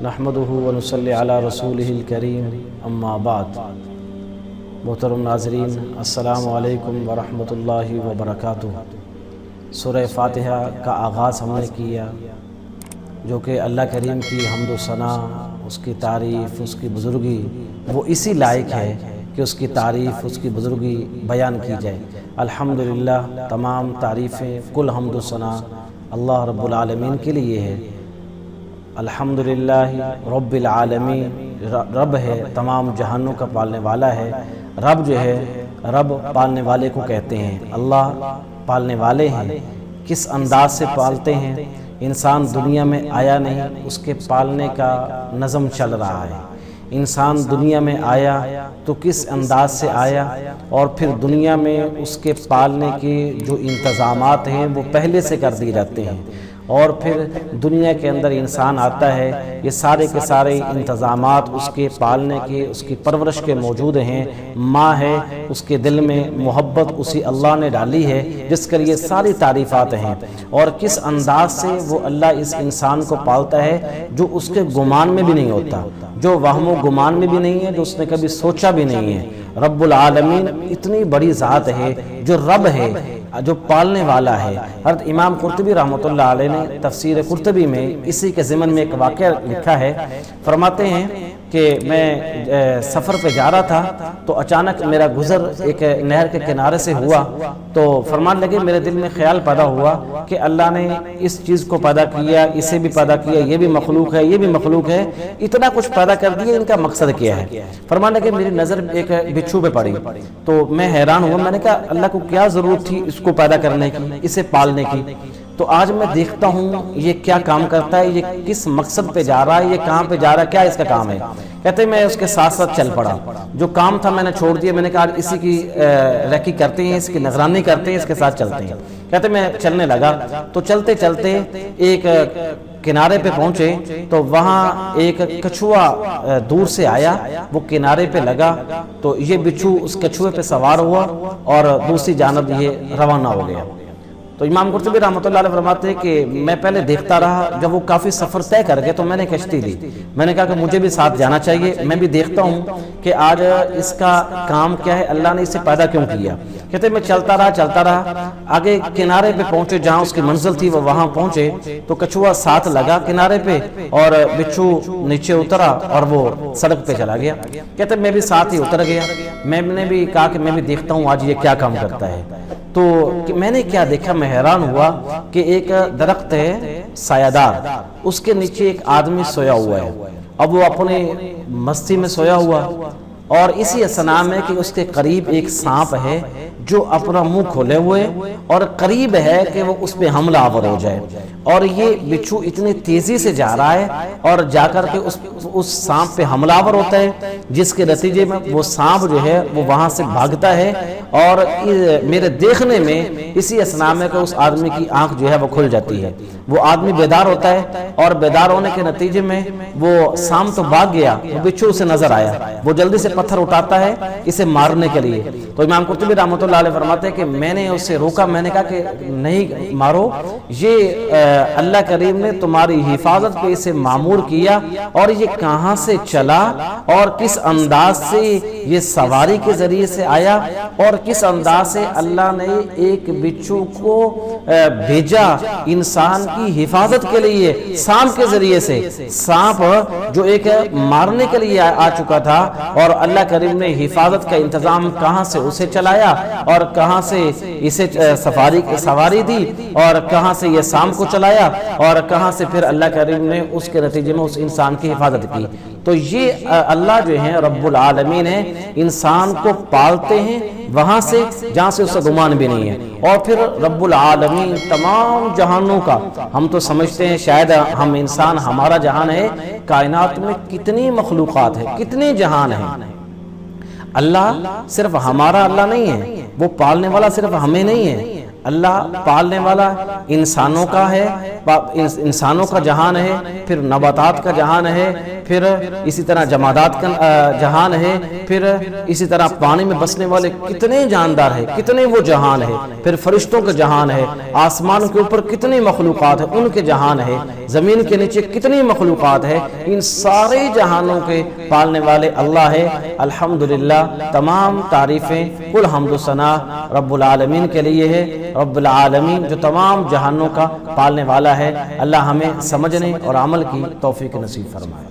نحمدہ ونصلی علی رسولہ الکریم اما بعد۔ محترم ناظرین، السلام علیکم ورحمۃ اللہ وبرکاتہ۔ سورہ فاتحہ کا آغاز ہم نے کیا، جو کہ اللہ کریم کی حمد و ثنا، اس کی تعریف، اس کی بزرگی، وہ اسی لائق ہے کہ اس کی تعریف، اس کی بزرگی بیان کی جائے۔ الحمدللہ، تمام تعریفیں، کل حمد و ثنا اللہ رب العالمین کے لیے ہے۔ الحمدللہ رب العالمین، رب ہے، تمام جہانوں کا پالنے والا ہے۔ رب جو ہے، رب پالنے والے کو کہتے ہیں، اللہ پالنے والے ہیں۔ کس انداز سے پالتے ہیں؟ انسان دنیا میں آیا نہیں، اس کے پالنے کا نظم چل رہا ہے۔ انسان دنیا میں آیا تو کس انداز سے آیا، اور پھر دنیا میں اس کے پالنے کے جو انتظامات ہیں وہ پہلے سے کر دی جاتے ہیں، اور پھر دنیا کے اندر انسان آتا ہے، یہ سارے کے سارے انتظامات اس کے پالنے کے، اس کی پرورش کے موجود ہیں۔ ماں ہے، اس کے دل میں محبت اسی اللہ نے ڈالی ہے جس کے لیے ساری تعریفات ہیں، اور کس انداز سے وہ اللہ اس انسان کو پالتا ہے جو اس کے گمان میں بھی نہیں ہوتا، جو وہم و گمان میں بھی نہیں ہے، جو اس نے کبھی سوچا بھی نہیں ہے۔ رب العالمین اتنی بڑی ذات ہے جو رب ہے، جو پالنے والا ہے۔ حضرت امام قرطبی رحمۃ اللہ علیہ نے تفسیر قرطبی میں اسی کے ضمن میں ایک واقعہ لکھا ہے۔ فرماتے ہیں کہ میں سفر پہ جا رہا تھا تو اچانک میرا گزر ایک نہر کے کنارے سے ہوا، تو فرمان لگے، میرے دل میں خیال پیدا ہوا کہ اللہ نے اس چیز کو پیدا کیا، اسے بھی پیدا کیا، یہ بھی مخلوق ہے، یہ بھی مخلوق ہے، اتنا کچھ پیدا کر دیا، ان کا مقصد کیا ہے؟ فرمان لگے، میری نظر ایک بچھو پہ پڑی تو میں حیران ہوا۔ میں نے کہا، اللہ کو کیا ضرورت تھی اس کو پیدا کرنے کی، اسے پالنے کی؟ تو آج میں دیکھتا ہوں یہ کیا کام کرتا ہے، یہ کس مقصد پہ جا رہا ہے، یہ کہاں پہ جا رہا ہے، کیا اس کا کام ہے؟ کہتے ہیں میں اس کے ساتھ ساتھ چل پڑا، جو کام تھا میں نے چھوڑ دیا، میں نے کہا اسی کی ریکی کرتے ہیں، اس کی نگرانی کرتے ہیں، اس کے ساتھ چلتے ہیں۔ کہتے ہیں میں چلنے لگا تو چلتے چلتے ایک کنارے پہ پہنچے تو وہاں ایک کچھوا دور سے آیا، وہ کنارے پہ لگا تو یہ بچھو اس کچھوے پہ سوار ہوا اور دوسری جانب یہ روانہ ہو گیا۔ تو امام قرطبی رحمۃ اللہ علیہ فرماتے ہیں کہ میں پہلے دیکھتا رہا، جب وہ کافی سفر طے کر گئے تو میں نے کشتی لی، میں نے کہا کہ مجھے بھی ساتھ جانا چاہیے، میں بھی دیکھتا ہوں کہ آج اس کا کام کیا ہے، اللہ نے اسے پیدا کیوں کیا۔ کہتے ہیں میں چلتا رہا، آگے کنارے پہ پہنچے، جہاں اس کی منزل تھی وہ وہاں پہنچے تو کچھوا ساتھ لگا کنارے پہ اور بچھو نیچے اترا اور وہ سڑک پہ چلا گیا۔ کہتے ہیں میں بھی ساتھ ہی اتر گیا، میں نے بھی کہا کہ میں بھی دیکھتا ہوں آج یہ کیا کام کرتا ہے۔ تو میں نے کیا دیکھا، میں حیران ہوا کہ ایک درخت ہے سایہ دار، اس کے نیچے ایک آدمی سویا ہوا ہے۔ اب وہ اپنے مستی میں سویا ہوا، اور اسی اثنا میں کہ اس کے قریب ایک سانپ ہے جو اپنا منہ کھولے ہوئے اور قریب ہے کہ وہ اس پہ حملہ آور ہو جائے، اور یہ بچھو اتنی تیزی سے جا رہا ہے اور جا کر کے اس سانپ پہ حملہ آور ہوتا ہے، جس کے نتیجے میں وہ سانپ جو ہے وہ وہاں سے بھاگتا ہے، اور میرے دیکھنے میں اسی اثنا میں کہ اس آدمی کی آنکھ جو ہے وہ کھل جاتی ہے، وہ آدمی بیدار ہوتا ہے، اور بیدار ہونے کے نتیجے میں وہ سانپ تو بھاگ گیا، وہ بچھو اسے نظر آیا، وہ جلدی سے پتھر اٹھاتا ہے اسے مارنے کے لیے۔ تو امام قرطبی رحمۃ اللہ علیہ فرماتے ہیں کہ میں نے اسے روکا، میں نے کہا کہ نہیں مارو، یہ اللہ کریم نے تمہاری حفاظت پہ اسے معمور کیا، اور یہ کہاں سے چلا اور کس انداز سے یہ سواری کے ذریعے سے آیا، اور کس انداز سے اللہ نے ایک بچھو کو بھیجا انسان کی حفاظت کے لیے سانپ کے ذریعے سے۔ سانپ جو ایک مارنے کے لیے آ چکا تھا، اور اللہ کریم نے حفاظت کا انتظام کہاں سے اسے چلایا، اور کہاں سے اسے سواری دی، اور کہاں سے یہ سانپ کو چلایا، اور کہاں سے پھر اللہ کریم نے اس کے نتیجے میں اس انسان کی حفاظت کی۔ تو یہ اللہ جو ہے رب العالمین ہے، انسان کو پالتے ہیں وہاں سے جہاں سے اسے گمان بھی نہیں ہے، اور پھر رب العالمین تمام جہانوں کا، ہم تو سمجھتے ہیں شاید ہم انسان ہمارا جہان ہے، کائنات میں کتنی مخلوقات ہیں، کتنے جہان ہیں۔ اللہ صرف ہمارا اللہ نہیں ہے، وہ پالنے والا صرف ہمیں نہیں ہے، اللہ پالنے والا انسانوں کا ہے، انسانوں کا جہان ہے، پھر نباتات کا جہان ہے، پھر اسی طرح جمادات کا جہان ہے، پھر اسی طرح پانی میں بسنے والے کتنے جاندار ہیں، کتنے وہ جہان ہے، پھر فرشتوں کا جہان ہے، آسمان کے اوپر کتنی مخلوقات ہیں ان کے جہان ہے، زمین کے نیچے کتنی مخلوقات ہے، ان سارے جہانوں کے پالنے والے اللہ ہے۔ الحمدللہ، تمام تعریفیں، کل حمد و ثنا رب العالمین کے لیے ہے۔ رب العالمین جو تمام جہانوں کا پالنے والا ہے، اللہ ہمیں سمجھنے اور عمل کی توفیق نصیب فرمائے۔